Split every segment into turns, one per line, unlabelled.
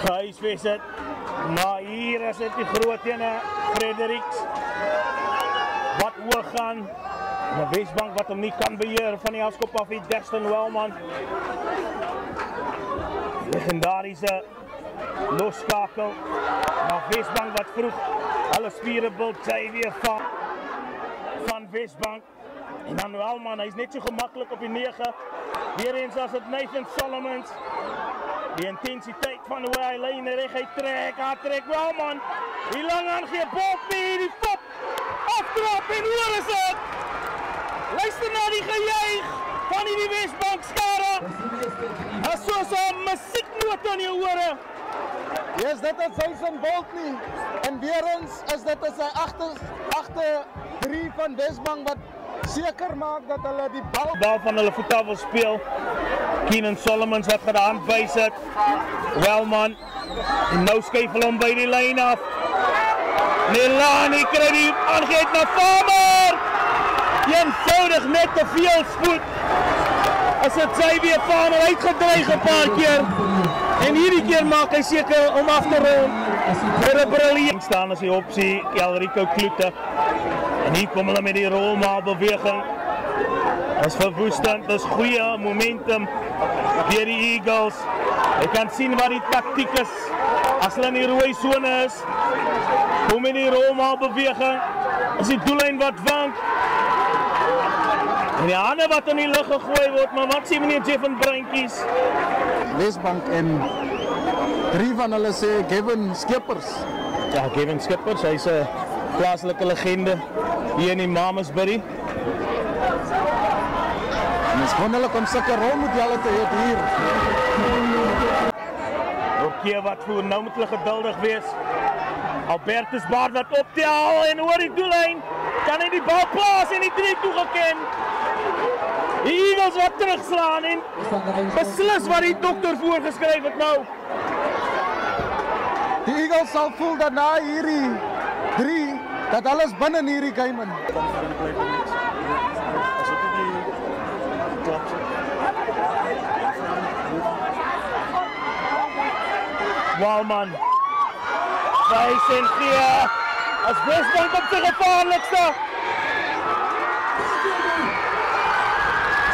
Huisves het, maar hier is het die groot ene Fredericks wat oor gaan. De Wesbank wat hem niet kan beheren van die afskop af, die Destin Wellman. Legendarische losskakel. Maar Wesbank wat vroeg alle spieren bult, zij weer van Wesbank. En dan Wellman, hij is net zo gemakkelijk op die 9. Weer eens als het Nathan Solomons. Die intensiteit van hoe hij lijn recht hij trekt Wellman. Die lang aan geen bal mee, die kop. Aftrap en hoe is het? Luister naar die gejuich van die Wesbank skare. As soos 'n musieknoot in jou ore.
Yes, dit is Jason Bolt nie. En weer eens is dit sy agter 3 van Wesbank wat seker maak dat hulle die
bal van hulle voet af wil speel. Keenan Solomons wat gaan de hand bysit. Wellman. En nou skuif hulle hom by die lyn af. Nelani kry die aangeet na Farmer. Eenvoudig net te veel spoed. As dit sy weer Farmer uitgedreig 'n paar keer. En hierdie keer maak hy seker om af te rol. Vir 'n briljant staan as die opsie Elrico Kloete. En hier kom hulle met die rolmaal beweging. Dis verwoestend, dis goeie momentum deur die Eagles. Jy kan sien wat die taktiek is. As hulle in die rooi sone is, kom in die rolmaal beweging. Is die doellyn wat wank. En die hande wat in die lug gegooi word, maar wat sê meneer Jeffen Bruintjies?
Wesbank en 3 van hulle sê Gavin Skeppers.
Ja, Gavin Skeppers, hy's 'n plaaslike legende hier in die Mamasbury.
Dis wonderlik om sulke rolmodelle te hê hier.
Keer wat voer, nou moet hulle geduldig wees. Albertus Baard wat optel en oor die doellyn kan hy die bal plaas en die 3 toegeken. Die Eagles wat terugslaan en beslis wat die dokter voorgeskryf het nou.
Die Eagles sal voel dat na hierdie 3 dat alles binne in hierdie game in.
Wellman. Wys en gee. As Wesbank op sy gevaarlikste.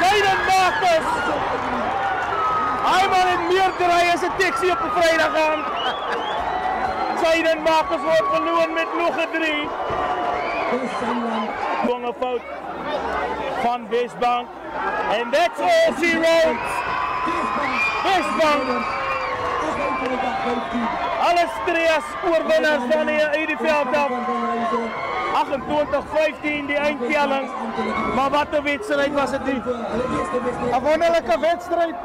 Jaden Marcus. Hy man het meer draai as 'n taxi op 'n Vrydag aand. Jaden Marcus word beloon met nog 'n 3. Bonge fout van Wesbank. And that's all she wrote. Wesbank. Alle strees oorwinners van uit die veld af. 28-15 die eindtelling. Maar wat 'n wedstryd was dit nie.
'n Wonderlike wedstryd.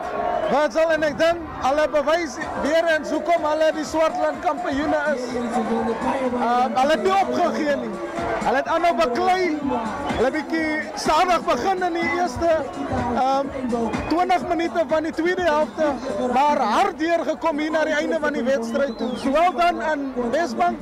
Wat sal en ek dink hulle bewys weer eens hoekom hulle die Swartland kampioene is. Hulle het nie opgegee nie. Hulle het aanhou baklei. Hulle bietjie stadig begin in die eerste 20 minute van die tweede helfte, maar hard deurgekom hier na die einde van die wedstryd toe. Sowel dan aan Wesbank